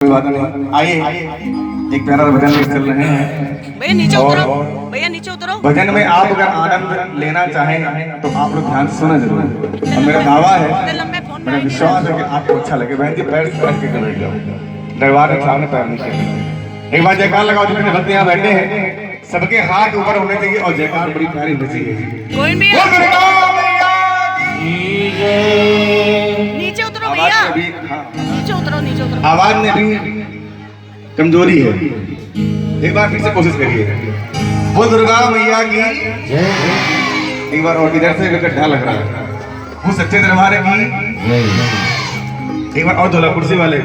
कोई बात नहीं, आइए एक प्यारा भजन में चल रहे हैं। भैया नीचे उतरो, भैया नीचे उतरो। भजन में आप अगर आनंद लेना चाहें तो आप लोग ध्यान से सुना जरूर। और मेरा दावा है, मेरा विश्वास है कि आपको अच्छा लगे। बहन जी पैर से रख के बैठ जाओ, दरबार के सामने पैर नीचे। एक बार जयकार लगाओ, जितने भक्त यहाँ बैठे हैं सबके हाथ ऊपर होने चाहिए और जयकार बड़ी प्यारी होनी चाहिए। नीचे उतरो भैया, नीचे उतरो, नीचे उतरो। आवाज में भी कमजोरी है, एक बार फिर से कोशिश करिए। वो दुर्गा मैया की एक बार और इधर से गड्ढा लग रहा है। वो सच्चे दरबार की एक बार और धोला कुर्सी वाले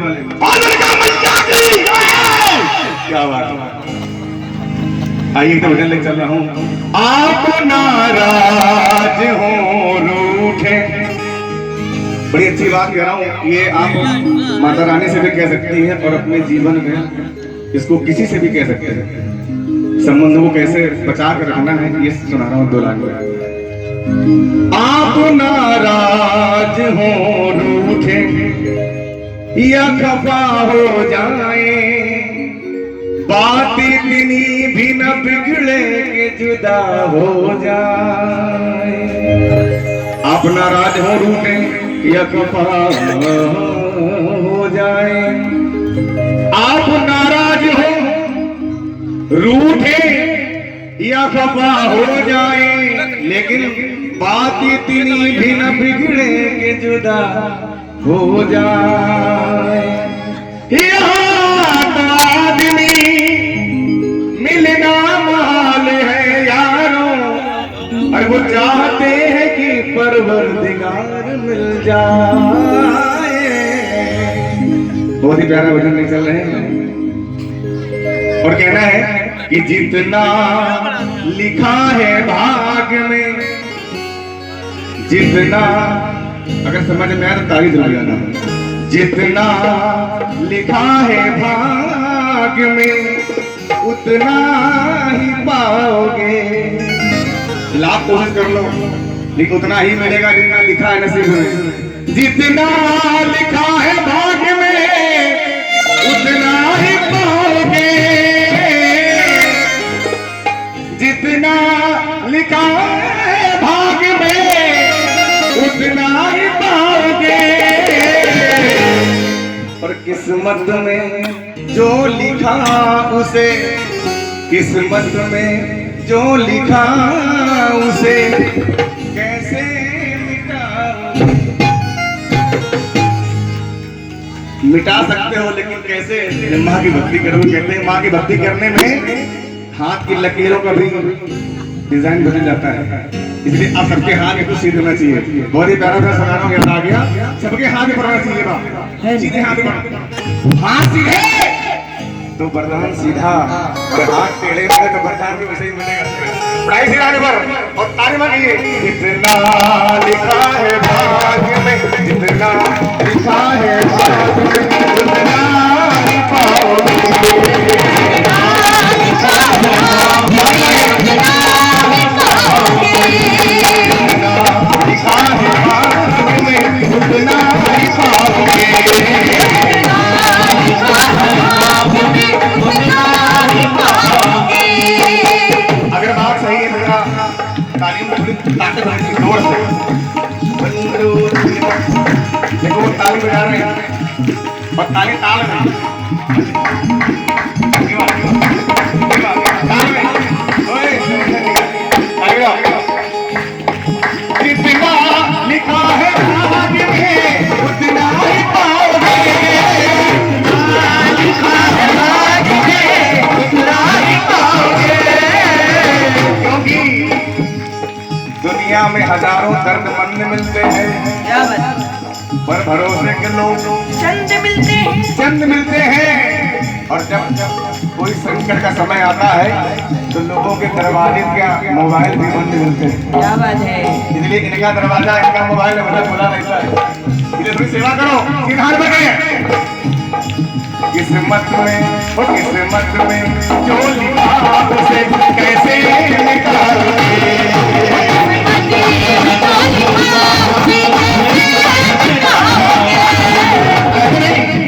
क्या बात है। आइए तो भजन लेके चल रहा हूँ। आप नाराज हो रूठे, बड़ी अच्छी बात कह रहा हूँ। ये आप माता रानी से भी कह सकती है और अपने जीवन में इसको किसी से भी कह सकते हैं। संबंधों को कैसे बचा कर रखना है ये सुना रहा हूँ 2 लाख में। आप नाराज हो रूठे या खफा हो जाए, बात इतनी भी न बिगड़े कि जुदा हो जाए। आप नाराज हो रूठे या खफा हो जाए, आप नाराज हो रूठे या खफा हो जाए, लेकिन बात इतनी भी न बिगड़े कि जुदा हो जाए। आदमी मिलना माल है यारों, और वो चाहते हैं कि परवरदिगार मिल जाए। बहुत ही प्यारा भजन में चल रहे हैं और कहना है कि जितना लिखा है भाग्य में, जितना अगर समझ में आया तो ताली जरूर लगाना। जितना लिखा है भाग्य में उतना ही पाओगे। लाख कोशिश कर लो लेकिन उतना ही मिलेगा जितना लिखा है नसीब में। जितना लिखा है भाग्य में उतना ही पाओगे, जितना लिखा है भाग्य में उतना ही पाओगे। और किस्मत में जो लिखा उसे, किस्मत में जो लिखा उसे कैसे मिटा सकते हो, लेकिन कैसे माँ की भक्ति करो। कहते हैं माँ की भक्ति करने में हाथ की लकीरों का भी डिजाइन बदल जाता है, इसलिए आप सबके हाथ में कुछ सीधे होना चाहिए। बहुत ही प्यारा प्यारा सुना रहा हूँ, याद आ गया। सबके हाथ में पड़ना चाहिए बा, सीधे हाथ में, हाथ सीधे तो वरदान सीधा, और हाथ टेढ़े मिले तो वरदान भी वैसे ही मिलेगा। पढ़ाई से आने पर और ताली मांगिए। जितना लिखा है भाग्य में, जितना लिखा है भाग्य में उतना ही पाओगे। अगर बात सही है मेरा तालीम ताकत है जोर से देखो वो ताली बजा रहे हैं और ताली ताल में जितना लिखा है भाग्य में उतना ही पाओगे। लिखा है भाग्य में उतना ही पाओगे, क्योंकि दुनिया में हजारों दर्दमंद मिलते हैं पर भरोसे के लोग चंद मिलते हैं। और जब कोई संकट का समय आता है तो लोगों के दरवाजे क्या मोबाइल भी बंद मिलते हैं। क्या बात है, इसलिए इनका दरवाजा इनका मोबाइल खुला रहता है। इसलिए थोड़ी सेवा करो, सीधा हाथ बढ़े। किस्मत में और किस्मत में जो लिखा उसे कैसे निकालोगे।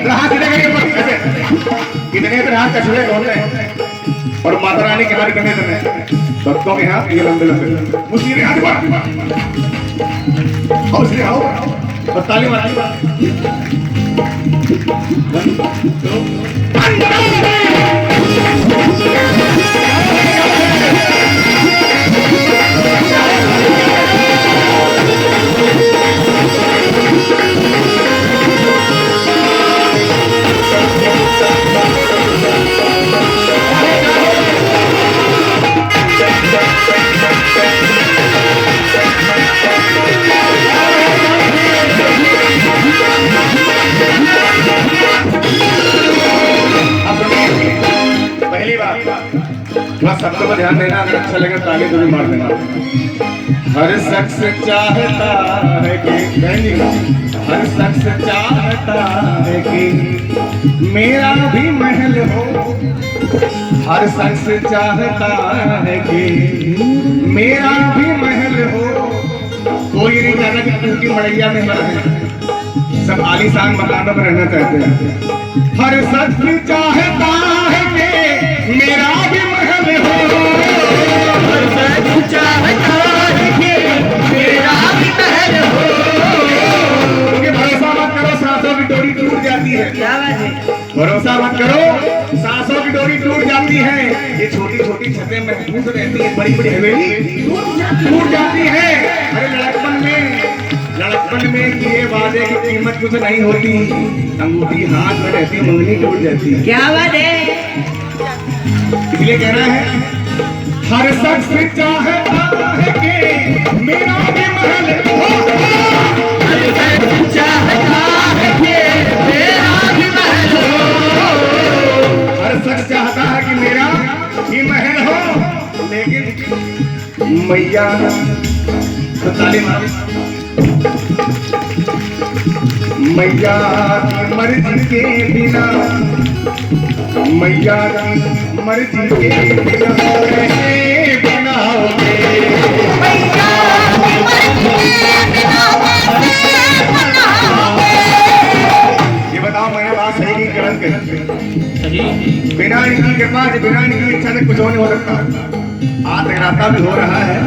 हाथ सीधे करिए, कितने दिन हाथ कछुए होते हैं और माता रानी के हाथ कितने दिन है भक्तों के हाथ ये लंबे लंबे मुझे हाथ बढ़ हौसले आओ और ताली मारी बस सबको पर ध्यान देना, अगर अच्छा लगे ताली जरूर मार देना। हर शख्स चाहता है कि हर शख्स चाहता है कि मेरा भी महल हो। हर शख्स चाहता है कि मेरा भी महल हो। कोई नहीं चाहता कि उनकी मड़ैया में रहे, सब आलीशान मकानों में रहना चाहते हैं। हर शख्स चाहता है कि मेरा भी महल हो। हर शख्स चाहता है कि मेरा भी महल हो। क्योंकि भरोसा मत करो, सांसों की डोरी टूट जाती है। क्या बात है? भरोसा मत करो, सांसों की डोरी टूट जाती है। ये छोटी छोटी छतें महफूज रहती है, बड़ी बड़ी हवेली टूट जाती है। अरे लड़कपन में किए वादे की कीमत कुछ नहीं होती, अंगूठी हाथ में रहती, मंगनी टूट जाती है। क्या बात है? इसलिए कहना है हर शख्स चाहता है कि मेरा भी महल हो। हर शख्स चाहता है कि मेरा भी महल हो। हर शख्स चाहता है कि मेरा भी महल हो, लेकिन मैया तो ताली मारो। मैया की मर्जी के बिना, मैया की मर्जी के बिना कैसे बनाओगे? मैया की मर्जी के बिना कैसे बनाओगे? ये बताओ, मैंने बात सही की गलत कही? बिना इनकी कृपा से, बिना इनकी इच्छा से कुछ नहीं हो सकता। आज जगराता भी हो रहा है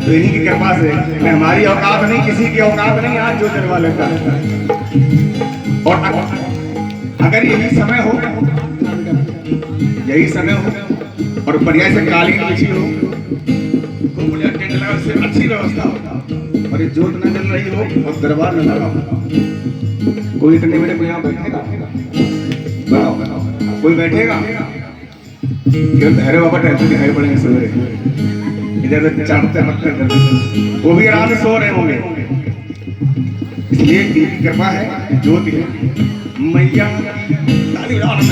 तो इन्हीं की कृपा से। मैं हमारी औकात नहीं, किसी की औकात नहीं, आज जो जलवा लेता है। और अगर यही समय हो, यही समय हो और बढ़िया से कालीन बिछी हो, खूब बढ़िया टेंट लगा, उससे अच्छी व्यवस्था हो और ये जोत न जल रही हो और दरबार न लगा हो, कोई इतने बड़े कोई यहाँ बैठेगा? बताओ कोई बैठेगा? धैर्य बाबा टेंशन दिखाई पड़ेंगे सवेरे, इधर चाटते मटते, वो भी आराम से सो रहे होंगे। इसलिए कृपा है, ज्योति है। मैया ताली बजाओ ना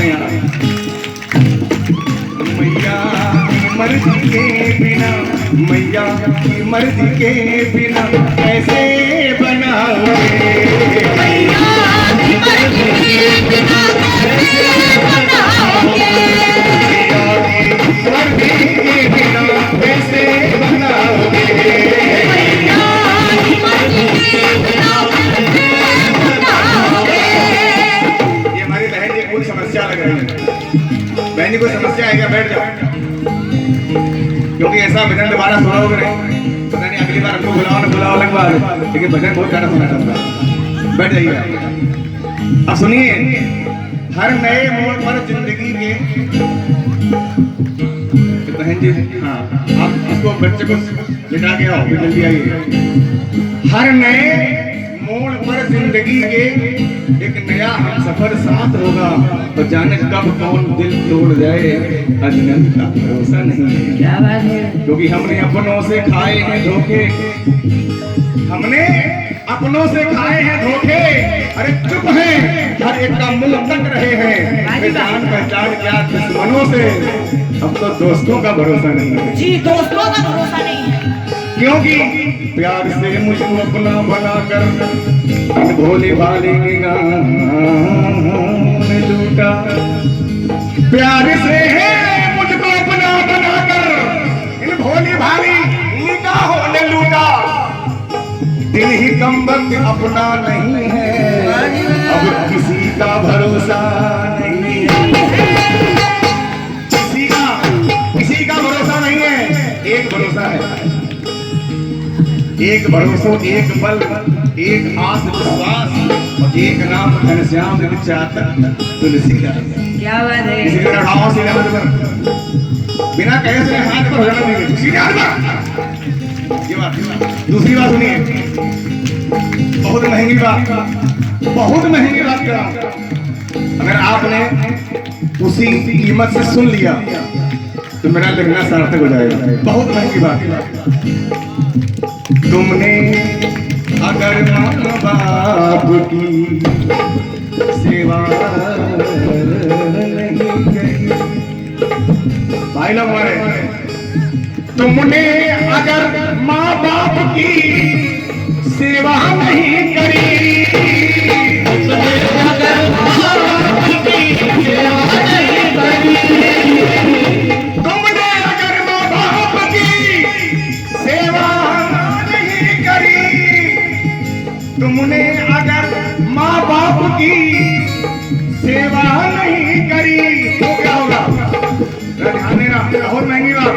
मैया की मर्जी के बिना, मैया की मर्जी के बिना कैसे बनाओगे? मैया की मर्जी के बिना कैसे बनाओगे? मैया की मर्जी के बिना कैसे बनाओगे? मैया की मर्जी के बिना कैसे बनाओगे? ये हमारी बहन की कोई समस्या लग रही है। बहन जी कोई समस्या है क्या? बैठ जाओ, क्योंकि ऐसा भजन दोबारा सुनाओगे नहीं। पता नहीं अगली बार हमको बुलाओ ना बुलाओ अलग बात, लेकिन भजन बहुत ज्यादा सुना चाहता है। बैठ जाइए। अब सुनिए, हर नए मोड़ पर जिंदगी के, बहन जी हाँ आप इसको बच्चे को लिटा के आओ, जल्दी आइए। हर नए मोड़ पर जिंदगी के एक नया हम सफर साथ होगा, तो जाने कब कौन दिल तोड़ जाए अजनबी का भरोसा नहीं है। क्या बात है? क्योंकि हमने अपनों से खाए हैं धोखे, हमने अपनों से खाए हैं धोखे। अरे चुप हैं, हर एक का मुंह तक रहे हैं। जान पहचान क्या दुश्मनों से, अब तो दोस्तों का भरोसा नहीं है। जी, दोस्तों का भरोसा नहीं है। क्योंकि प्यार से मुझको अपना बनाकर भोले भाले ने लूटा। प्यार से है मुझको अपना बनाकर इन भोले भाले निगाहों ने लूटा। दिल ही कम वक्त अपना नहीं है, अब किसी का भरोसा नहीं है। एक भरोसो, एक बल, एक आत्मविश्वास और एक नाम घनश्याम चातक तुलसीदास। क्या बात है। किसी का उठाओ सीधे हाथ पर, बिना कहे से हाथ पर हो जाना चाहिए, सीधे हाथ पर। ये बात। दूसरी बात सुनिए, बहुत महंगी बात, बहुत महंगी बात कर रहा हूं। अगर आपने उसी कीमत से सुन लिया तो मेरा लिखना सार्थक हो जाएगा। बहुत महंगी बात। तुमने अगर माँ बाप की सेवा नहीं करी, भाई लोग हमारे, तुमने अगर माँ बाप की सेवा नहीं करी, तुमने अगर माँ बाप की सेवा नहीं करी, तुमने अगर माँ बाप की सेवा नहीं करी तो क्या होगा? ध्यान देना, बहुत महंगी बात।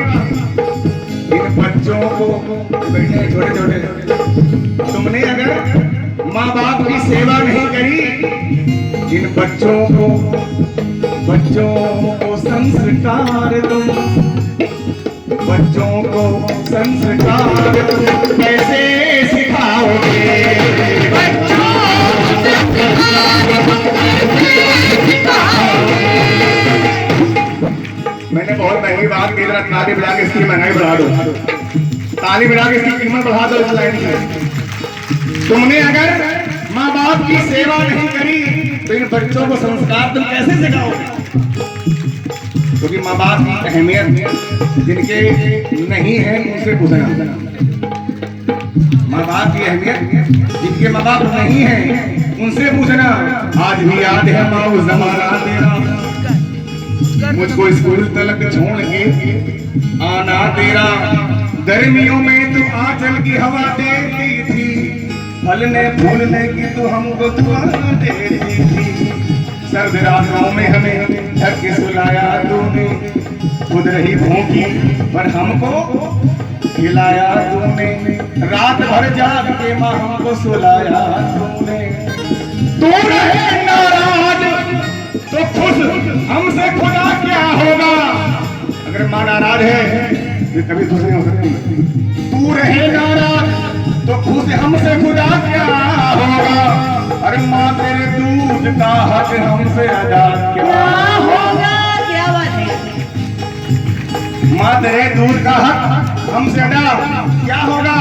इन बच्चों को बैठे हैं छोटे छोटे, तुमने अगर माँ बाप की सेवा नहीं करी, इन बच्चों को संस्कार तुम, बच्चों को संस्कार तुम कैसे सिखाओगे? बच्चों को संस्कार कैसे सिखाओगे? मैंने बहुत महंगी बात की, जरा ताली बजा के इसकी महंगाई बढ़ा दो, ताली बजा के इसकी कीमत बढ़ा दो इस लाइन की। तुमने अगर माँ बाप की सेवा नहीं करी तो इन बच्चों को संस्कार तुम कैसे सिखाओगे? क्योंकि माँ बाप की अहमियत जिनके नहीं है उनसे पूछना। माँ बाप की अहमियत जिनके माँ बाप नहीं है उनसे पूछना। आज भी याद है माँ उस जमाना तेरा, मुझको स्कूल तक छोड़ के आना तेरा, गर्मियों में तू आंचल की हवा देती थी, फलने फूलने की तू हमको दुआ देती थी, सर्द रातों में हमें ढक के सुलाया तूने, खुद रही भूखी पर हमको खिलाया तूने, रात भर जाग के माँ हमको सुलाया तूने। तू रहे नाराज तो खुश हमसे खुदा क्या होगा? अगर माँ नाराज है तो कभी खुश नहीं हो सकती। तू रहे नाराज तो खुश हमसे खुदा क्या होगा? अरे माँ तेरे दूध का हक हमसे अदा क्या होगा? क्या बात है। माँ तेरे दूध का हक हमसे अदा क्या होगा?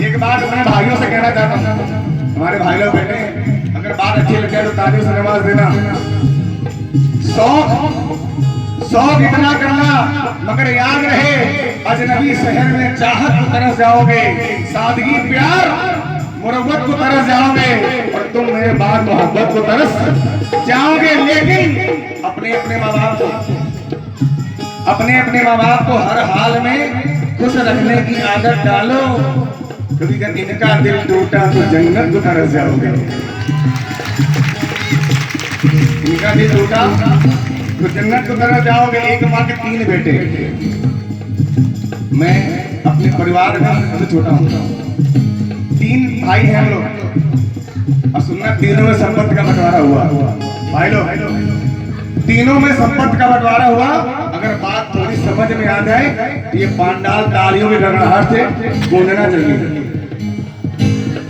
एक बात अपने भाइयों से कहना चाहता हूँ, हमारे भाई लोग बैठे, अगर बात अच्छी लगे तो तालियों से नवाज देना। शौक इतना करना मगर याद रहे, अजनबी शहर में चाहत को तरस जाओगे, सादगी प्यार मुरब्बत को तरस जाओगे और तुम मेरे बाद मोहब्बत को तरस जाओगे। लेकिन अपने अपने माँ बाप को हर हाल में खुश रखने की आदत डालो, क्योंकि अगर इनका दिल टूटा तो जन्नत को तरस जाओगे। इनका दिल टूटा तो जन्नत को तरस जाओगे। एक माँ के 3 बेटे, मैं अपने परिवार में सबसे छोटा हूँ, 3 भाई हैं हम लोग, और सुनना तीनों में संपत्ति का बंटवारा हुआ। भाई लोग, तीनों में संपत्ति का बंटवारा हुआ। अगर बात थोड़ी समझ में आ जाए तो ये पांडाल तालियों के गड़गड़ाहट से गूंजना चाहिए।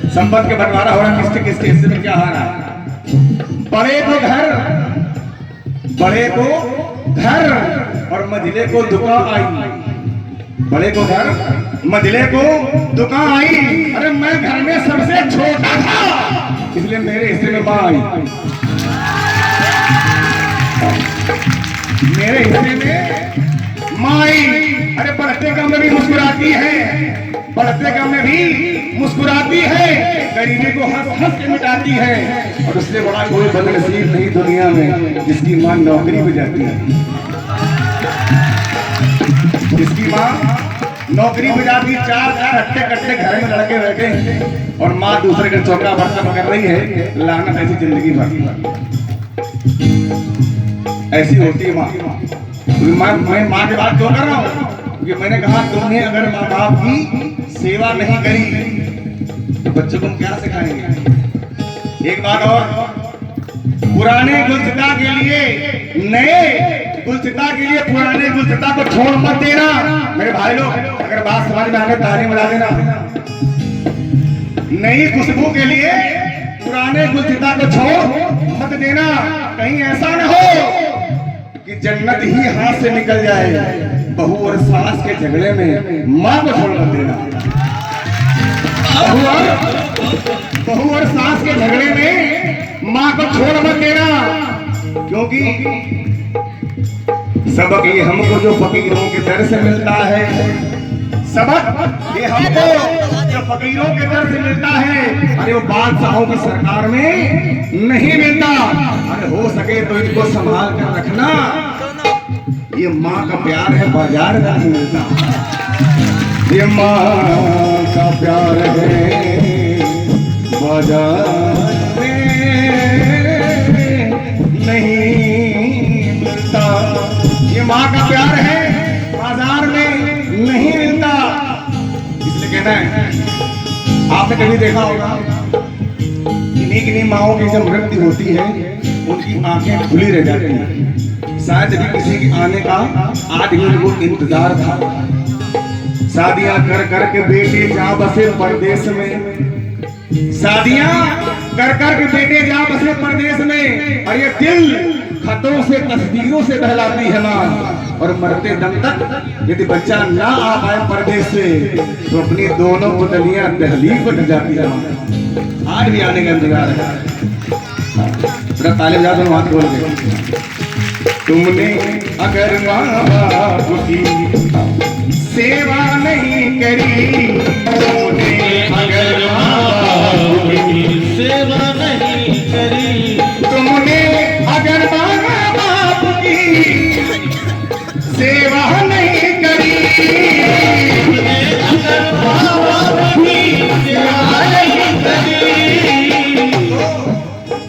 संपत्ति का बंटवारा हो रहा, किसके किसके हिस्से में क्या आ रहा है? बड़े को घर और मझिले को दुकान आई। बड़े को घर, मझिले को दुकान आई। अरे मैं घर में सबसे छोटा था, इसलिए मेरे हिस्से में माँ आई। मेरे हिस्से में माँ आई। अरे बढ़ते कम में भी मुस्कुराती है, बढ़ते कम में भी मुस्कुराती है, गरीबी को हंस हंस के मिटाती है। और उससे बड़ा कोई बदनसीब नहीं दुनिया में जिसकी माँ नौकरी पे जाती है, जिसकी माँ नौकरी पे जाती। 4 हट्टे कट्टे घर में लड़के बैठे हैं और माँ दूसरे का चौका बर्तन कर रही है। लानत ऐसी जिंदगी भर ऐसी होती है माँ। मैं माँ की बात क्यों कर रहा हूँ? क्योंकि मैंने कहा तुमने अगर माँ बाप की सेवा नहीं करी तो बच्चों को हम क्या सिखाएंगे? एक बात और, पुराने गुलचिता के लिए नए गुलचिता के लिए पुराने गुलचिता को छोड़ मत देना। मेरे भाई लोग, अगर बात समझ में आने ताली बजा देना। नई खुशबू के लिए पुराने गुलचिता को छोड़ मत देना। कहीं ऐसा न हो कि जन्नत ही हाथ से निकल जाए। बहू और सास के झगड़े में मां को छोड़ मत देना। बहू और सास के झगड़े में मां को छोड़ मत देना, क्योंकि सबक ये हमको जो फकीरों के दर से मिलता है, सबक ये हमको जो फकीरों के दर से मिलता है, अरे वो बादशाहों की सरकार में नहीं मिलता। अरे हो सके तो इनको संभाल कर रखना। ये माँ का प्यार है, बाजार में नहीं मिलता। ये माँ का प्यार है, बाजार में नहीं मिलता। ये माँ का प्यार है, बाजार में नहीं मिलता। इसलिए कहना है, आपने कभी देखा होगा किन्हीं माओं की जब मृत्यु होती है, उनकी आंखें खुली रह जाती हैं। शायद भी किसी के आने का आज भी उनको इंतजार था। शादियां कर कर के बेटे जा बसे परदेश में, शादियां कर कर के बेटे जा बसे परदेश में, और ये दिल खतों से तस्वीरों से बहलाती है माँ। और मरते दम तक यदि बच्चा ना आ पाए परदेश से, तो अपनी दोनों पुतलियां दहलीज पर जाती है माँ। आज भी आने का इंतजार है। ताले बजा दो, हाथ खोल के। तुमने अगर माँ बाप की सेवा नहीं करी, तुमने अगर माँ बाप की सेवा नहीं करी, तुमने अगर माँ बाप की सेवा नहीं करी, अगर माँ बाप की सेवा नहीं करी,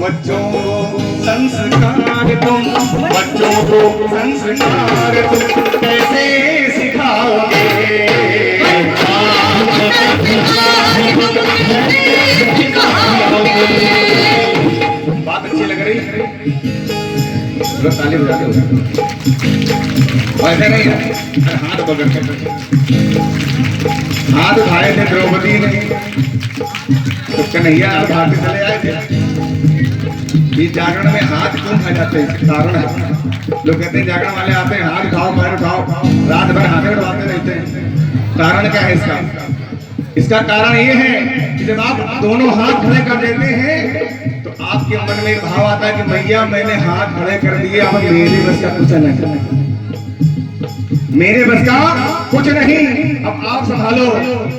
बच्चों को संस्कार तुम, बच्चों को संस्कार तुम कैसे सिखाओगे? बात अच्छी लग रही है, ताली बजाते हो। ऐसे नहीं है, हाथ पकड़ के हाथ उठाए थे द्रौपदी ने, तो कन्हैया भाग चले आए थे। ये जागरण में हाथ क्यों खाए जाते हैं? इसका कारण है, लोग कहते हैं जागरण वाले आते हैं हाथ उठाओ पैर उठाओ, रात भर हाथ उठवाते रहते हैं। कारण क्या है इसका? इसका कारण ये है कि जब आप दोनों हाथ खड़े कर देते हैं, तो आपके मन में भाव आता है कि भैया मैंने हाथ खड़े कर दिए, अब मेरे बस का कुछ नहीं, मेरे बस का कुछ नहीं, अब आप संभालो।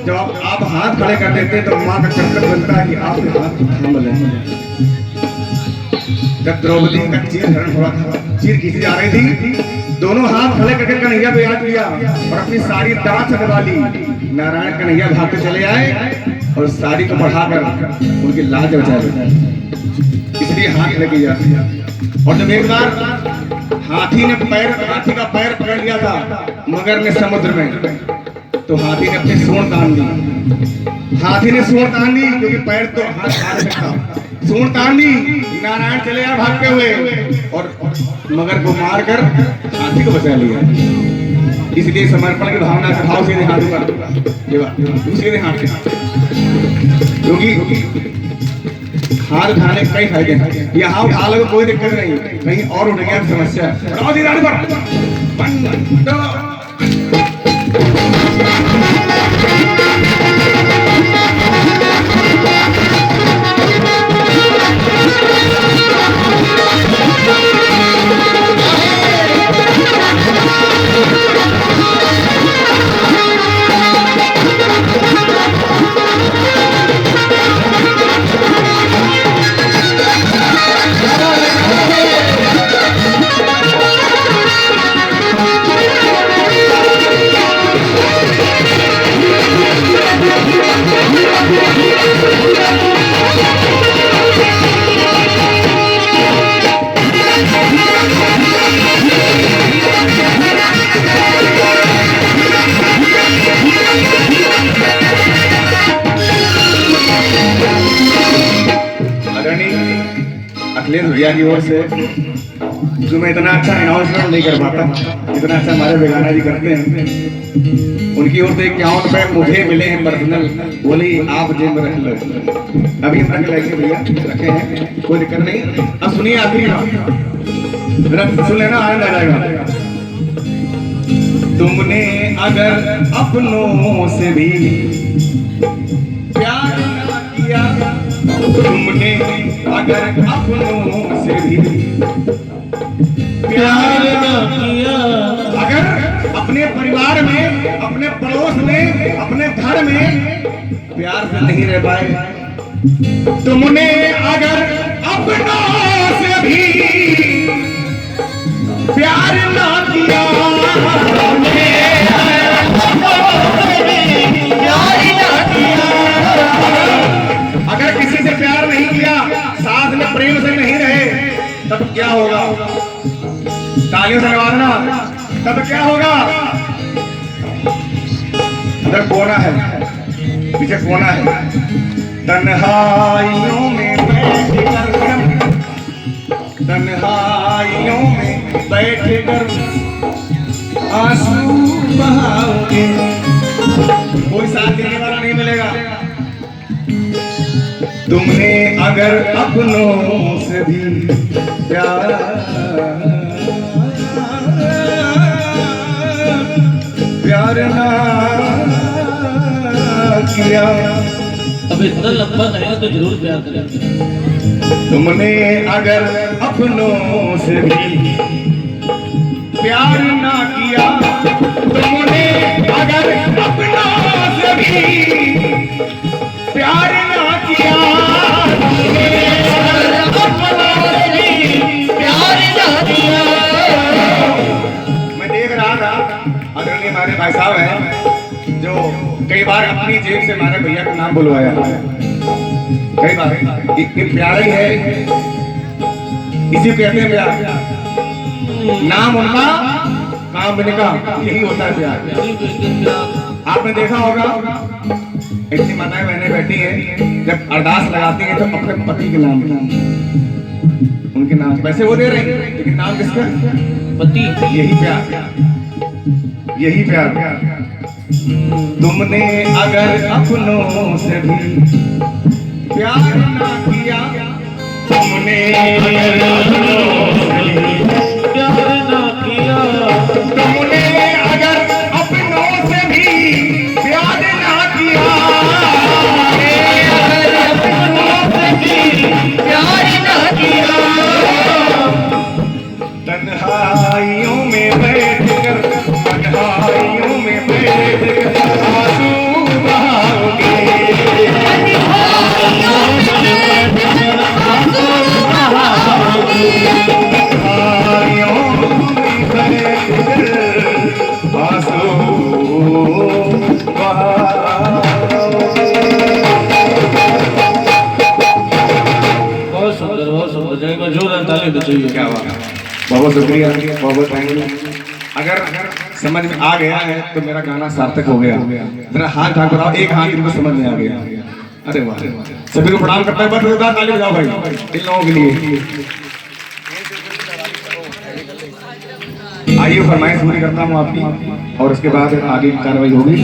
जब आप हाथ खड़े कर देते हैं तो माँ का कर्तव्य बनता है कि आप हाथ थाम लें। जब द्रौपदी का चीर हरण हुआ था, चीर खींची जा रही थी, दोनों हाथ खड़े करके कन्हैया पे याद किया और अपनी सारी दांत हटवा ली। नारायण कन्हैया भागते चले आए और साड़ी को बढ़ाकर उनकी लाज बचा ली। इसलिए हाथ लेके जाती है। और जब एक बार हाथी का पैर पकड़ लिया था मगर ने समुद्र में, तो हाथी ने अपनी सूंड तान दी। हाथी ने सूंड तान दी, क्योंकि पैर तो हाथ था, सूंड तान दी। नारायण चले आए भागते हुए और मगर को मारकर हाथी को बचा लिया। इसलिए समर्पण की भावना का भाव सीधे हाथ पर, सीधे हाथ के, क्योंकि हाथ उठाने के कई फायदे हैं। यहाँ उठा लो कोई दिक्कत नहीं, कहीं और उठ गया समस्या। भैया की ओर से जो मैं इतना अच्छा अनाउंसमेंट नहीं कर पाता, इतना अच्छा हमारे बेगाना जी करते हैं। उनकी ओर से 51 रुपए मुझे मिले हैं पर्सनल, बोली आप जेब में रख लो। अभी हम रख लेंगे भैया, रखे हैं, कोई दिक्कत नहीं। अब सुनिए आखिरी बात, जरा सुन लेना, आनंद आ जाएगा। तुमने अगर अपनों से भी प्यार ना किया, तुमने अगर अपनों से भी प्यार न किया, अगर अपने परिवार में, अपने पड़ोस में, अपने घर में प्यार से नहीं रह पाए, तुमने अगर अपनों से भी प्यार ना किया, अगर किसी से प्यार नहीं किया, साथ में प्रेम से नहीं रहे, तब क्या होगा? तालियों से नवाजना, तब क्या होगा? उधर कोना है, पीछे कोना है। तन्हाइयों में बैठकर, तन्हाइयों में बैठकर आंसू बहाओगे, कोई साथ देने वाला नहीं मिलेगा। तुमने अगर अपनों से भी प्यार ना किया, अब इतना लंबा करेगा तो जरूर प्यार करेंगे। तुमने अगर अपनों से भी प्यार ना किया, तुमने अगर अपनों से भी प्यार ना किया, मैं देख रहा था आदरणीय हमारे भाई साहब हैं जो कई बार अपनी जेब से हमारे भैया का नाम बुलवाया, कई बार ये प्यारा ही है, इसी को कहते हैं प्यार। नाम उनका, काम इनका, यही होता है प्यार। आपने देखा होगा इतनी माताएं बहनें बैठी हैं, जब अरदास लगाती हैं तो अपने पति के नाम, उनके नाम, पैसे वो दे रहे हैं लेकिन नाम किसका? पति। यही प्यार, यही प्यार। तुमने अगर अपनों से भी प्यार ना किया, तुमने अगर अपनों से भी प्यार न किया, तुमने अगर अपनों से भी प्यार ना किया, अगर अपनों से भी प्यार ना किया, तन्हाइयों में बैठकर, तन्हाइयों में बैठकर आंसू बहाओगे, बहुत सुंदर जाएगा, जोरदार ताली तो चाहिए। क्या बात है, बहुत शुक्रिया, बहुत थैंक यू। अगर समझ में आ गया है तो मेरा गाना सार्थक हो गया। जरा हाथ ठाक बताओ, एक हाथ इनको समझ में आ गया। अरे वाह, सभी को प्रणाम करता है, बस जोरदार ताली बजाओ भाई इन लोगों के लिए। आइए फरमाइश पूरी करता हूँ आपकी और उसके बाद आगे कार्रवाई होगी।